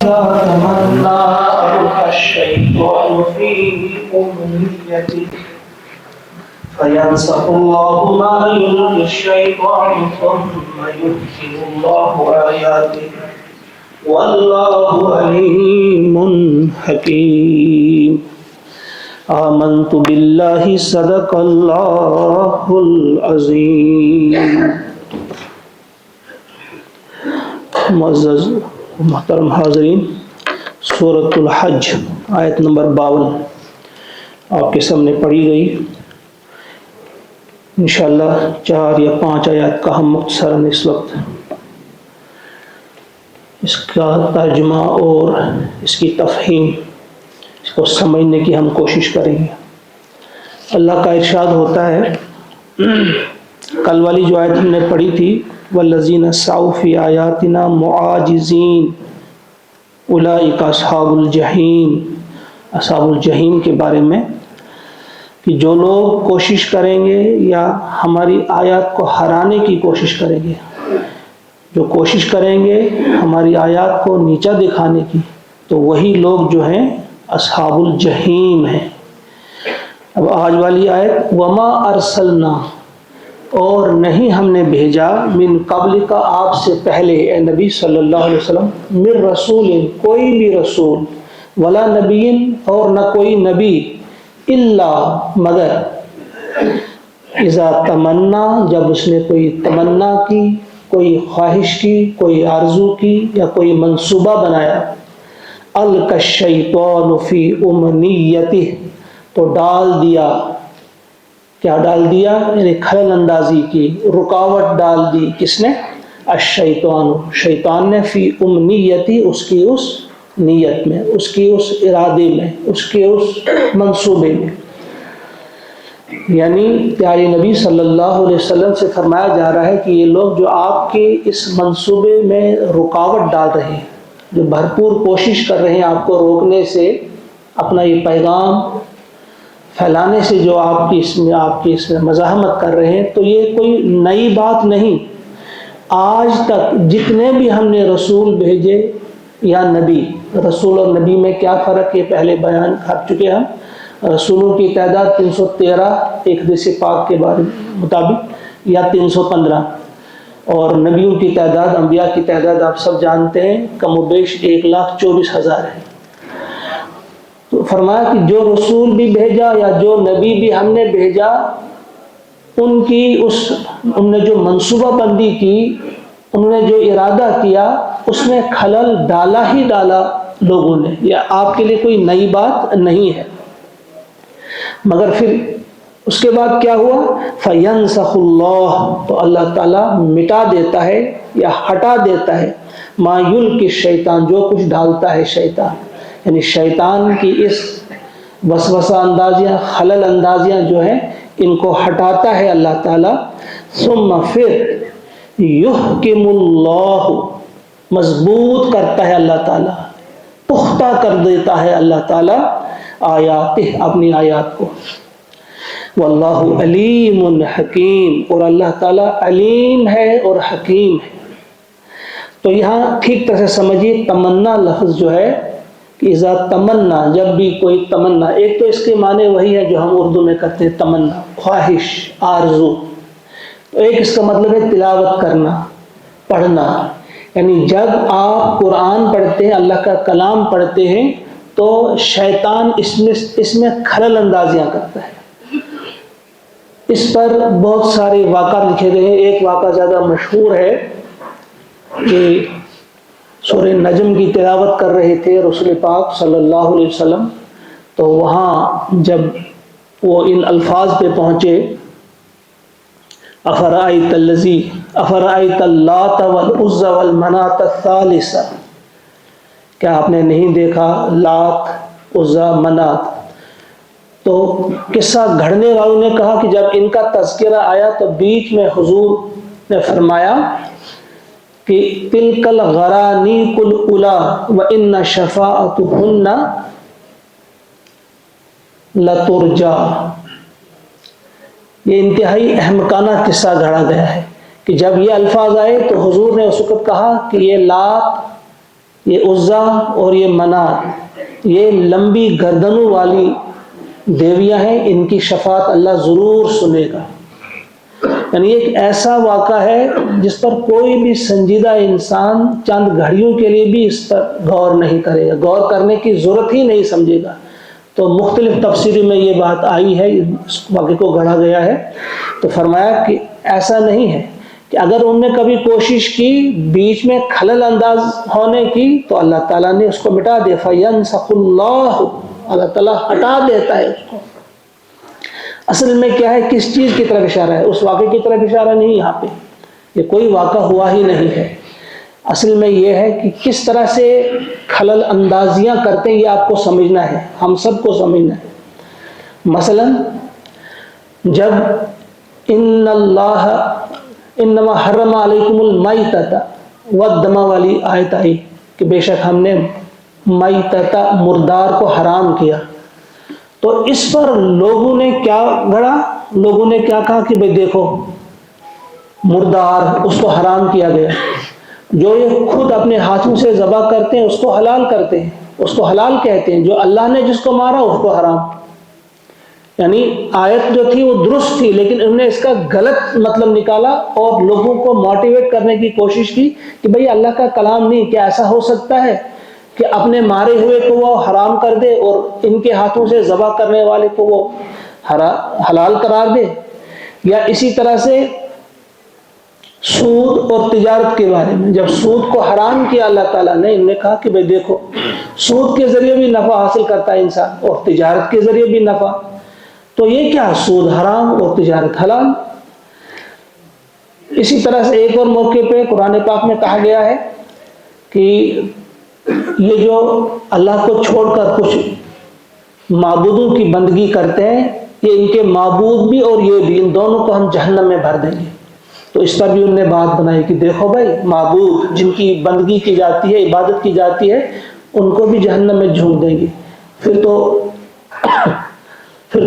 تمنا ألقى الشيطان في أمنيته فينسخ الله ما يلقي الشيطان ثم يحكم الله آياته والله عليم حكيم. آمنت بالله صدق الله العظيم. معزز محترم حاضرین، سورۃ الحج آیت نمبر 52 آپ کے سامنے پڑھی گئی. انشاءاللہ 4 یا 5 آیات کا ہم مختصراً اس وقت اس کا ترجمہ اور اس کی تفہیم، اس کو سمجھنے کی ہم کوشش کریں گے. اللہ کا ارشاد ہوتا ہے، کل والی جو آیت ہم نے پڑھی تھی، والذین سعوا فی آیاتنا معاجزین اولئک اصحاب الجحیم، اصحاب الجحیم کے بارے میں کہ جو لوگ کوشش کریں گے یا ہماری آیات کو ہرانے کی کوشش کریں گے، جو کوشش کریں گے ہماری آیات کو نیچا دکھانے کی، تو وہی لوگ جو ہیں اصحاب الجحیم ہیں. اب آج والی آیت، وما ارسلنا، اور نہیں ہم نے بھیجا، من قبل کا، آپ سے پہلے اے نبی صلی اللہ علیہ وسلم، من رسول، کوئی بھی رسول، ولا نبی، اور نہ کوئی نبی، الا، مگر، اذا تمنا، جب اس نے کوئی تمنا کی، کوئی خواہش کی، کوئی آرزو کی یا کوئی منصوبہ بنایا، القى الشیطان فی امنیتہ، تو ڈال دیا، کیا ڈال دیا؟ یعنی خلل اندازی کی، رکاوٹ ڈال دی. کس نے؟ الشیطان، شیطان نے، فی امنیتی، اس کی اس نیت میں، اس کی اس ارادے میں، اس کے اس منصوبے میں. یعنی پیارے نبی صلی اللہ علیہ وسلم سے فرمایا جا رہا ہے کہ یہ لوگ جو آپ کے اس منصوبے میں رکاوٹ ڈال رہے ہیں، جو بھرپور کوشش کر رہے ہیں آپ کو روکنے سے، اپنا یہ پیغام پھیلانے سے، جو آپ کی اس میں مزاحمت کر رہے ہیں، تو یہ کوئی نئی بات نہیں. آج تک جتنے بھی ہم نے رسول بھیجے یا نبی، رسول اور نبی میں کیا فرق ہے پہلے بیان کر چکے ہم. رسولوں کی تعداد 313 ایک حدیث پاک کے بارے مطابق، یا 315، اور نبیوں کی تعداد، انبیاء کی تعداد آپ سب جانتے ہیں، کم و بیش 1,24,000 ہے. تو فرمایا کہ جو رسول بھی بھیجا یا جو نبی بھی ہم نے بھیجا، ان نے جو منصوبہ بندی کی، انہوں نے جو ارادہ کیا، اس میں خلل ڈالا ہی ڈالا لوگوں نے. یہ آپ کے لیے کوئی نئی بات نہیں ہے. مگر پھر اس کے بعد کیا ہوا؟ فَيَنْسَخُ اللَّهُ، تو اللہ تعالیٰ مٹا دیتا ہے یا ہٹا دیتا ہے، مَا يُلْقِي الشَّيْطَانُ، جو کچھ ڈالتا ہے شیطان. یعنی شیطان کی اس وسوسہ اندازیاں، خلل اندازیاں جو ہیں، ان کو ہٹاتا ہے اللہ تعالیٰ. ثم، پھر، يُحْكِمُ اللَّهُ، مضبوط کرتا ہے اللہ تعالیٰ، پختہ کر دیتا ہے اللہ تعالیٰ آیاتہ، اپنی آیات کو. واللہ علیم حکیم، اور اللہ تعالیٰ علیم ہے اور حکیم ہے. تو یہاں ٹھیک طرح سے سمجھیے، تمنا لفظ جو ہے کہ اذا تمنا، جب بھی کوئی تمنا، ایک تو اس کے معنی وہی ہے جو ہم اردو میں کرتے ہیں، تمنا، خواہش، آرزو. تو ایک اس کا مطلب ہے تلاوت کرنا، پڑھنا. یعنی جب آپ قرآن پڑھتے ہیں، اللہ کا کلام پڑھتے ہیں، تو شیطان اس میں خلل اندازیاں کرتا ہے. اس پر بہت سارے واقعات لکھے گئے ہیں. ایک واقعہ زیادہ مشہور ہے کہ سورہ نجم کی تلاوت کر رہے تھے رسول پاک صلی اللہ علیہ وسلم، تو وہاں جب وہ ان الفاظ پہ پہنچے، افرأیت الذی، افرأیت اللات والعزی والمناۃ الثالثہ، کیا آپ نے نہیں دیکھا لات، عزی، منات؟ تو قصہ گھڑنے والوں نے کہا کہ جب ان کا تذکرہ آیا تو بیچ میں حضور نے فرمایا کہ تلک الغرانیق الاولی وان شفاعتهن لترجا. یہ انتہائی احمقانہ قصہ گھڑا گیا ہے کہ جب یہ الفاظ آئے تو حضور نے اس وقت کہا کہ یہ لات، یہ عزا اور یہ منات یہ لمبی گردنوں والی دیویاں ہیں، ان کی شفاعت اللہ ضرور سنے گا۔ یعنی ایک ایسا واقعہ ہے جس پر کوئی بھی سنجیدہ انسان چند گھڑیوں کے لیے بھی اس پر غور نہیں کرے گا، غور کرنے کی ضرورت ہی نہیں سمجھے گا۔ تو مختلف تفسیروں میں یہ بات آئی ہے، اس واقعے کو گڑھا گیا ہے۔ تو فرمایا کہ ایسا نہیں ہے کہ اگر انہوں نے کبھی کوشش کی بیچ میں خلل انداز ہونے کی تو اللہ تعالیٰ نے اس کو مٹا دیا، فَيَنْسَخُ اللَّهُ، اللہ تعالیٰ ہٹا دیتا ہے اس کو۔ اصل میں کیا ہے، کس چیز کی طرف اشارہ ہے؟ اس واقعے کی طرف اشارہ نہیں، یہاں پہ یہ کوئی واقعہ ہوا ہی نہیں ہے۔ اصل میں یہ ہے کہ کس طرح سے خلل اندازیاں کرتے ہیں، یہ آپ کو سمجھنا ہے، ہم سب کو سمجھنا ہے۔ مثلا جب ان اللہ انما حرم علیکم المیتۃ والدم والی آیت آئی کہ بے شک ہم نے میتۃ مردار کو حرام کیا، تو اس پر لوگوں نے کیا گھڑا؟ لوگوں نے کیا کہا کہ بھئی دیکھو مردار اس کو حرام کیا گیا، جو یہ خود اپنے ہاتھوں سے ذبح کرتے ہیں اس کو حلال کرتے ہیں، اس کو حلال کہتے ہیں، جو اللہ نے جس کو مارا اس کو حرام۔ یعنی آیت جو تھی وہ درست تھی، لیکن انہوں نے اس کا غلط مطلب نکالا اور لوگوں کو موٹیویٹ کرنے کی کوشش کی کہ بھئی اللہ کا کلام نہیں، کیا ایسا ہو سکتا ہے کہ اپنے مارے ہوئے کو وہ حرام کر دے اور ان کے ہاتھوں سے ذبح کرنے والے کو وہ حلال قرار دے؟ یا اسی طرح سے سود اور تجارت کے بارے میں، جب سود کو حرام کیا اللہ تعالیٰ نے، انہوں نے کہا کہ بھئی دیکھو سود کے ذریعے بھی نفع حاصل کرتا ہے انسان اور تجارت کے ذریعے بھی نفع، تو یہ کیا، سود حرام اور تجارت حلال۔ اسی طرح سے ایک اور موقع پہ قرآن پاک میں کہا گیا ہے کہ یہ جو اللہ کو چھوڑ کر کچھ معبودوں کی بندگی کرتے ہیں، یہ ان کے معبود بھی اور یہ بھی، ان دونوں کو ہم جہنم میں بھر دیں گے۔ تو اس پر بھی انہوں نے بات بنائی کہ دیکھو بھائی معبود جن کی بندگی کی جاتی ہے، عبادت کی جاتی ہے، ان کو بھی جہنم میں جھونک دیں گے۔ پھر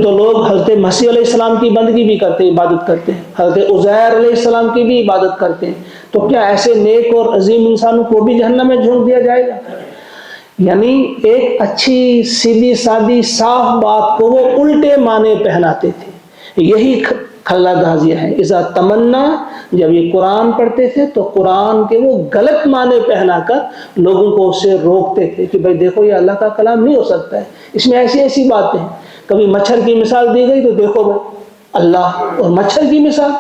تو لوگ حضرت مسیح علیہ السلام کی بندگی بھی کرتے ہیں، عبادت کرتے ہیں، حضرت عزیر علیہ السلام کی بھی عبادت کرتے ہیں، تو کیا ایسے نیک اور عظیم انسانوں کو بھی جہنم میں جھونک دیا جائے گا؟ یعنی ایک اچھی سیدھی سادی صاف بات کو وہ الٹے معنی پہناتے تھے، یہی خلا دازیہ ہے۔ اذا تمنا، جب یہ قرآن پڑھتے تھے تو قرآن کے وہ غلط معنی پہنا کر لوگوں کو اس سے روکتے تھے کہ بھئی دیکھو یہ اللہ کا کلام نہیں ہو سکتا ہے، اس میں ایسی ایسی باتیں ہیں۔ کبھی مچھر کی مثال دی گئی تو دیکھو بھئی اللہ اور مچھر کی مثال،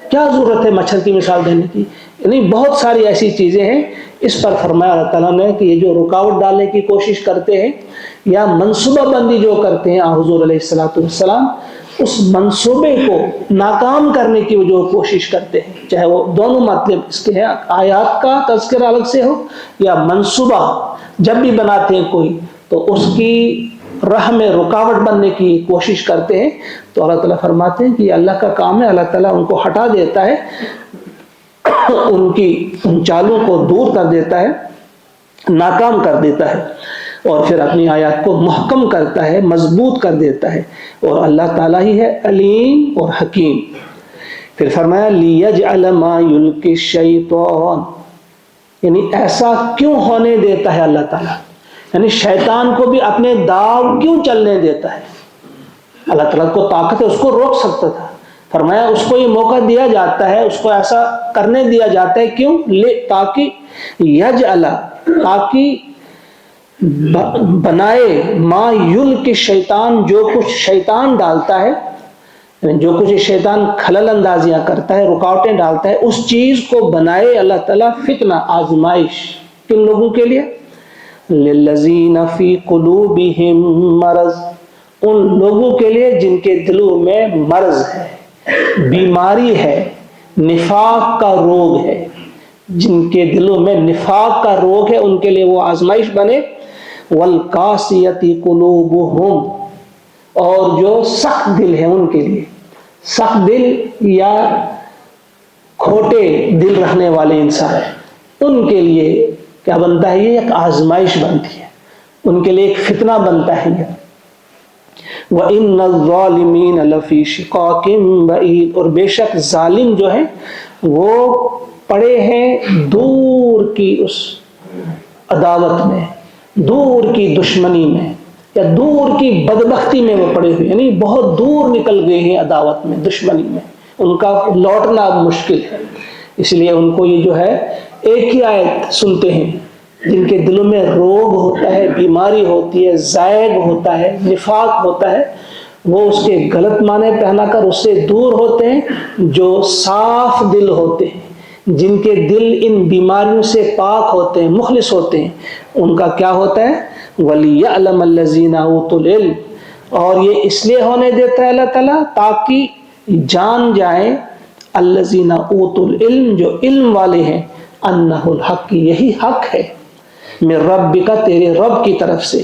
کیا ضرورت ہے مچھر کی مثال دینے کی؟ یعنی بہت ساری ایسی چیزیں ہیں۔ اس پر فرمایا اللہ تعالیٰ نے کہ یہ جو رکاوٹ ڈالنے کی کوشش کرتے ہیں یا منصوبہ بندی جو کرتے ہیں حضور علیہ السلام، اس منصوبے کو ناکام کرنے کی وہ جو کوشش کرتے ہیں، چاہے وہ دونوں مطلب اس کے ہیں، آیات کا تذکرہ الگ سے ہو یا منصوبہ جب بھی بناتے ہیں کوئی تو اس کی راہ میں رکاوٹ بننے کی کوشش کرتے ہیں، تو اللہ تعالیٰ فرماتے ہیں کہ یہ اللہ کا کام ہے، اللہ تعالیٰ ان کو ہٹا دیتا ہے، ان چالوں کو دور کر دیتا ہے، ناکام کر دیتا ہے، اور پھر اپنی آیات کو محکم کرتا ہے، مضبوط کر دیتا ہے، اور اللہ تعالیٰ ہی ہے علیم اور حکیم۔ پھر فرمایا لِيَجْعَلَ مَا يُلْقِ الشَّيْطَانُ، یعنی ایسا کیوں ہونے دیتا ہے اللہ تعالیٰ، یعنی شیطان کو بھی اپنے داؤ کیوں چلنے دیتا ہے؟ اللہ تعالیٰ کو طاقت ہے، اس کو روک سکتا تھا، فرمایا اس کو یہ موقع دیا جاتا ہے، اس کو ایسا کرنے دیا جاتا ہے، کیوں؟ تاکہ یجعل، تاکہ بنائے ما یلقی شیطان، جو کچھ شیطان ڈالتا ہے، جو کچھ شیطان خلل اندازیاں کرتا ہے، رکاوٹیں ڈالتا ہے، اس چیز کو بنائے اللہ تعالیٰ فتنہ، آزمائش، کن لوگوں کے لیے؟ للذین فی قلوبہم مرض، ان لوگوں کے لیے جن کے دلوں میں مرض ہے، بیماری ہے، نفاق کا روگ ہے، جن کے دلوں میں نفاق کا روگ ہے ان کے لیے وہ آزمائش بنے۔ والقاسیۃ قلوبہم، اور جو سخت دل ہے ان کے لیے، سخت دل یا کھوٹے دل رکھنے والے انسان، ان کے لیے کیا بنتا ہے؟ یہ ایک آزمائش بنتی ہے، ان کے لیے ایک فتنہ بنتا ہے یہ۔ وَإِنَّ الظَّالِمِينَ لَفِي شِقَاقٍ بَعِيدٍ، اور بے شک ظالم جو ہیں وہ پڑے ہیں دور کی اس عداوت میں، دور کی دشمنی میں یا دور کی بدبختی میں وہ پڑے ہوئے، یعنی بہت دور نکل گئے ہیں عداوت میں، دشمنی میں، ان کا لوٹنا اب مشکل ہے۔ اس لیے ان کو یہ جو ہے ایک ہی آیت سنتے ہیں، جن کے دلوں میں روگ ہوتا ہے، بیماری ہوتی ہے، زائغ ہوتا ہے، نفاق ہوتا ہے، وہ اس کے غلط معنی پہنا کر اس سے دور ہوتے ہیں۔ جو صاف دل ہوتے ہیں، جن کے دل ان بیماریوں سے پاک ہوتے ہیں، مخلص ہوتے ہیں، ان کا کیا ہوتا ہے؟ وَلِيَعْلَمَ الَّذِينَ أُوتُوا الْعِلْمَ، اور یہ اس لیے ہونے دیتا ہے اللہ تعالیٰ تاکہ جان جائیں الَّذِينَ أُوتُوا الْعِلْمَ، جو علم والے ہیں، أَنَّهُ الْحَقِّ، یہی حق ہے، من ربک، تیرے رب کی طرف سے،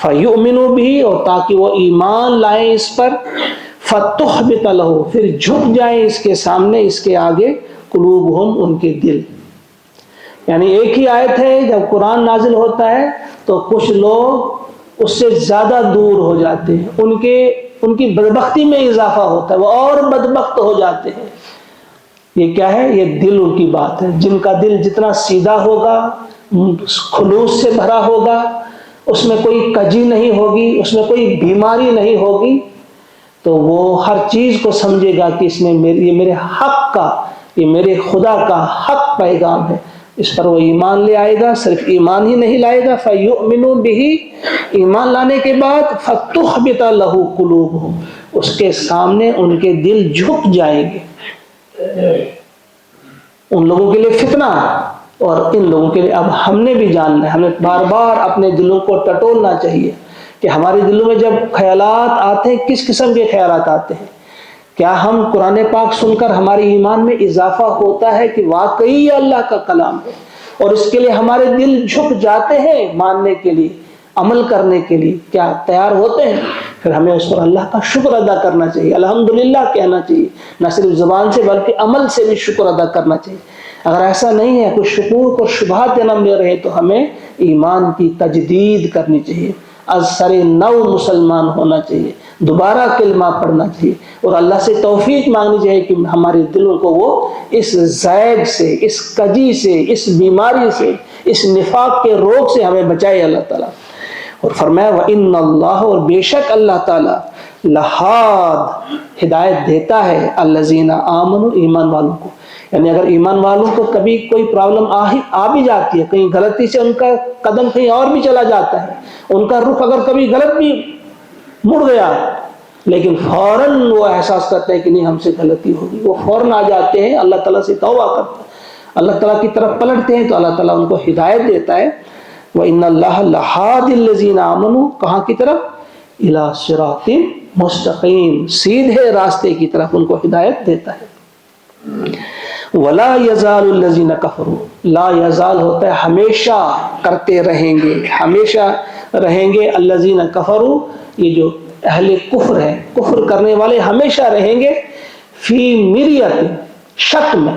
فَيُؤْمِنُوا بِهِ، اور تاکہ وہ ایمان لائیں اس پر، فَتُخْبِتَ لَهُ، پھر جھک جائیں اس کے سامنے، اس کے آگے، قلوبہم، ان کے دل۔ یعنی ایک ہی آیت ہے، جب قرآن نازل ہوتا ہے تو کچھ لوگ اس سے زیادہ دور ہو جاتے ہیں، ان کی بدبختی میں اضافہ ہوتا ہے، وہ اور بدبخت ہو جاتے ہیں۔ یہ کیا ہے؟ یہ دل ان کی بات ہے۔ جن کا دل جتنا سیدھا ہوگا، خلوص سے بھرا ہوگا، اس میں کوئی کجی نہیں ہوگی، اس میں کوئی بیماری نہیں ہوگی، تو وہ ہر چیز کو سمجھے گا کہ اس میں یہ میرے حق کا، یہ میرے خدا کا حق پیغام ہے، اس پر وہ ایمان لے آئے گا۔ صرف ایمان ہی نہیں لائے گا، فَيُؤْمِنُوا بِهِ، ایمان لانے کے بعد فَتُخْبِتَ لَهُ قُلُوبُهُمْ، اس کے سامنے ان کے دل جھک جائیں گے۔ ان لوگوں کے لیے فتنہ، اور ان لوگوں کے لیے اب ہم نے بھی جاننا ہے، ہمیں بار بار اپنے دلوں کو ٹٹولنا چاہیے کہ ہمارے دلوں میں جب خیالات آتے ہیں، کس قسم کے خیالات آتے ہیں؟ کیا ہم قرآن پاک سن کر ہمارے ایمان میں اضافہ ہوتا ہے کہ واقعی یہ اللہ کا کلام ہے، اور اس کے لیے ہمارے دل جھک جاتے ہیں ماننے کے لیے، عمل کرنے کے لیے کیا تیار ہوتے ہیں؟ پھر ہمیں اس پر اللہ کا شکر ادا کرنا چاہیے، الحمدللہ کہنا چاہیے، نہ صرف زبان سے بلکہ عمل سے بھی شکر ادا کرنا چاہیے۔ اگر ایسا نہیں ہے، کوئی شکوک اور شبہات جنم لے رہے، تو ہمیں ایمان کی تجدید کرنی چاہیے، از سر نو مسلمان ہونا چاہیے، دوبارہ کلمہ پڑھنا چاہیے، اور اللہ سے توفیق مانگنی چاہیے کہ ہمارے دلوں کو وہ اس زیغ سے، اس کجی سے، اس بیماری سے، اس نفاق کے روگ سے ہمیں بچائے اللہ تعالیٰ۔ اور فرمایا وَإِنَّ اللَّهَ، اور بے شک اللہ تعالیٰ، لَحَادٍ، ہدایت دیتا ہے، الَّذِينَ آمَنُوا، ایمان والوں کو۔ یعنی اگر ایمان والوں کو کبھی کوئی پرابلم آ بھی جاتی ہے، کہیں غلطی سے ان کا قدم کہیں اور بھی چلا جاتا ہے، ان کا رخ اگر کبھی غلط بھی مڑ گیا، لیکن فوراً وہ احساس کرتے ہیں کہ نہیں، ہم سے غلطی ہوگی، وہ فوراً آ جاتے ہیں، اللہ تعالیٰ سے توبہ کرتے ہیں، اللہ تعالیٰ کی طرف پلٹتے ہیں، تو اللہ تعالیٰ ان کو ہدایت دیتا ہے۔ وَإِنَّ اللَّهَ لَحَادِ الَّذِينَ آمَنُوا، کہاں کی طرف؟ إِلَىٰ صِرَاطٍ مُسْتَقِيمٍ، سیدھے راستے کی طرف ان کو ہدایت دیتا ہے۔ وَلَا يَزَالُ الَّذِينَ كَفَرُوا، لا یزال ہوتا ہے ہمیشہ کرتے رہیں گے، ہمیشہ رہیں گے، الَّذِينَ كَفَرُوا، یہ جو اہل کفر ہے، کفر کرنے والے ہمیشہ رہیں گے، فی مریت، شک میں۔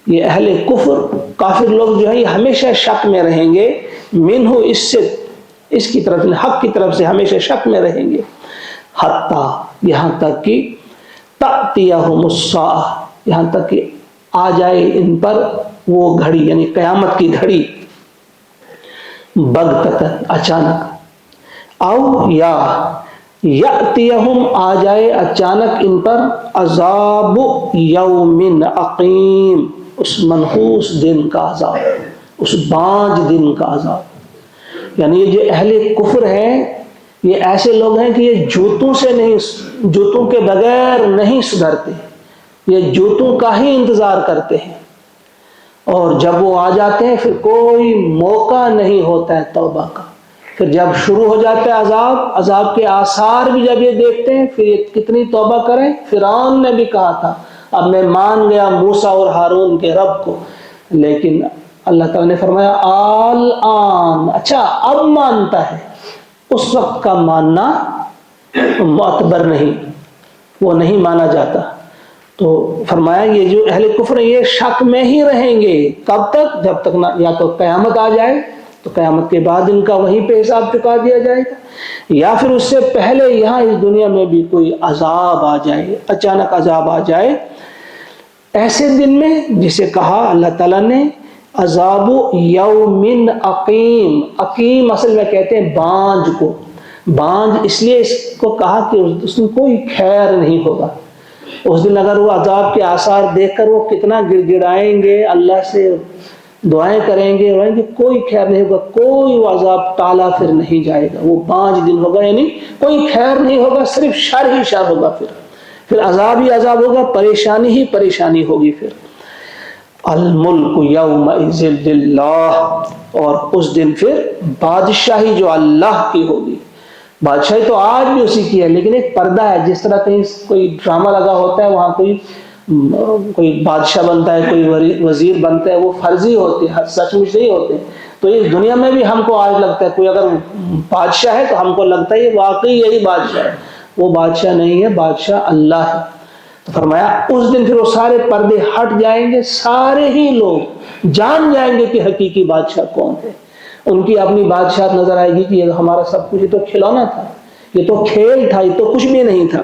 یہ اہل کفر، کافر لوگ جو ہیں، یہ ہمیشہ شک میں رہیں گے، منہ، اس سے، اس کی طرف، حق کی طرف سے ہمیشہ شک میں رہیں گے، حتیٰ، یہاں تک کہ تأتیہم الساعہ، یہاں تک کہ آ جائے ان پر وہ گھڑی، یعنی قیامت کی گھڑی، بغتۃ، اچانک، او یا یأتیہم، آ جائے اچانک ان پر، عذاب یوم عقیم، اس منحوس دن کا عذاب، اس بانج دن کا عذاب۔ یعنی یہ جو اہل کفر ہیں، یہ ایسے لوگ ہیں کہ یہ جوتوں سے نہیں، جوتوں کے بغیر نہیں سدھرتے، یہ جوتوں کا ہی انتظار کرتے ہیں، اور جب وہ آ جاتے ہیں پھر کوئی موقع نہیں ہوتا ہے توبہ کا۔ پھر جب شروع ہو جاتا ہے عذاب، عذاب کے آثار بھی جب یہ دیکھتے ہیں، پھر یہ کتنی توبہ کریں۔ فرعون نے بھی کہا تھا اب میں مان گیا موسیٰ اور ہارون کے رب کو، لیکن اللہ تعالیٰ نے فرمایا آن، اچھا اب مانتا ہے، اس وقت کا ماننا معتبر نہیں، وہ نہیں مانا جاتا۔ تو فرمایا یہ جو اہل کفر ہیں، یہ شک میں ہی رہیں گے، کب تک؟ جب تک نہ یا تو قیامت آ جائے، تو قیامت کے بعد ان کا وہیں پہ حساب چکا دیا جائے گا، یا پھر اس سے پہلے یہاں اس دنیا میں بھی کوئی عذاب آ جائے، اچانک عذاب آ جائے، ایسے دن میں جسے کہا اللہ تعالیٰ نے عذاب یوم عقیم، عقیم اصل میں کہتے ہیں بانجھ کو، بانجھ اس لیے اس کو کہا کہ اس میں کوئی خیر نہیں ہوگا اس دن۔ اگر وہ عذاب کے آثار دیکھ کر وہ کتنا گڑ گڑائیں گے، اللہ سے دعائیں کریں گے، کوئی خیر نہیں ہوگا، کوئی وہ عذاب ٹالا پھر نہیں جائے گا، وہ 5 دن ہوگا، یعنی کوئی خیر نہیں ہوگا، صرف شر ہی شر ہوگا، پھر عذاب ہی عذاب ہوگا، پریشانی ہی پریشانی ہوگی۔ پھر الملک یومئذ للہ، اور اس دن پھر بادشاہی جو اللہ کی ہوگی۔ بادشاہی تو آج بھی اسی کی ہے، لیکن ایک پردہ ہے، جس طرح کہیں کوئی ڈرامہ لگا ہوتا ہے، وہاں کوئی بادشاہ بنتا ہے، کوئی وزیر بنتا ہے، وہ فرضی ہوتے ہیں، سچ مچ نہیں ہوتے۔ تو اس دنیا میں بھی ہم کو آج لگتا ہے کوئی اگر بادشاہ ہے تو ہم کو لگتا ہے یہ واقعی یہی بادشاہ ہے، وہ بادشاہ نہیں ہے، بادشاہ اللہ ہے۔ تو فرمایا اس دن پھر وہ سارے پردے ہٹ جائیں گے، سارے ہی لوگ جان جائیں گے کہ حقیقی بادشاہ کون ہے۔ ان کی اپنی بادشاہت نظر آئے گی کہ یہ ہمارا سب کچھ، یہ تو کھلونا تھا، یہ تو کھیل تھا، یہ تو کچھ بھی نہیں تھا۔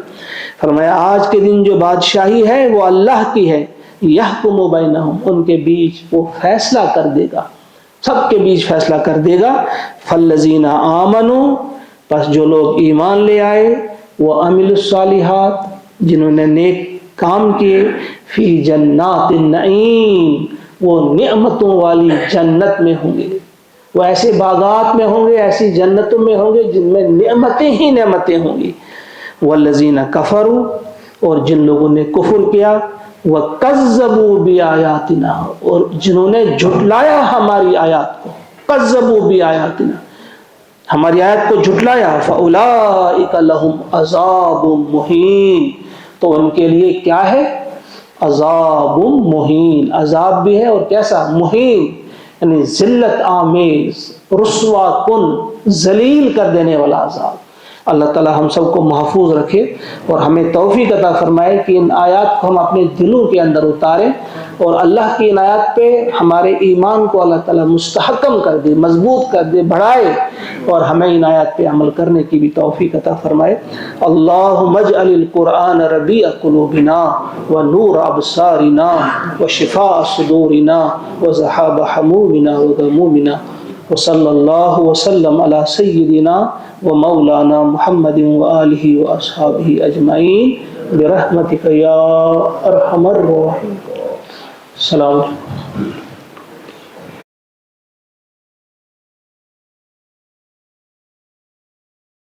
فرمایا آج کے دن جو بادشاہی ہے وہ اللہ کی ہے، یحکم بینہم، ان کے بیچ وہ فیصلہ کر دے گا، سب کے بیچ فیصلہ کر دے گا۔ فالذین آمنوا، پس جو لوگ ایمان لے آئے، وہ عملوا الصالحات، جنہوں نے نیک کام کیے، فی جنات النعیم، وہ نعمتوں والی جنت میں ہوں گے، وہ ایسے باغات میں ہوں گے، ایسی جنتوں میں ہوں گے جن میں نعمتیں ہی نعمتیں ہوں گی۔ والذین کفروا، اور جن لوگوں نے کفر کیا، وکذبوا بآیاتنا، اور جنہوں نے جھٹلایا ہماری آیات کو، کذبوا بآیاتنا، ہماری آیت کو جھٹلایا، فاولئک لہم عذاب مہین، تو ان کے لیے کیا ہے؟ عذاب مہین، عذاب بھی ہے اور کیسا؟ مہین، یعنی ذلت آمیز، رسوا کن، ذلیل کر دینے والا عذاب۔ اللہ تعالی ہم سب کو محفوظ رکھے اور ہمیں توفیق عطا فرمائے کہ ان آیات کو ہم اپنے دلوں کے اندر اتاریں، اور اللہ کی ان آیات پہ ہمارے ایمان کو اللہ تعالی مستحکم کر دے، مضبوط کر دے، بڑھائے، اور ہمیں ان آیات پہ عمل کرنے کی بھی توفیق عطا فرمائے۔ اللہم اجعل القرآن ربیع قلوبنا ونور ابصارنا وشفاء صدورنا وذهاب حمومنا وغمومنا، وصلی اللہ وسلم علی سیدنا ومولانا محمد وآلہ واصحابہ اجمعین برحمتک یا ارحم الراحمین۔ السلام علیکم۔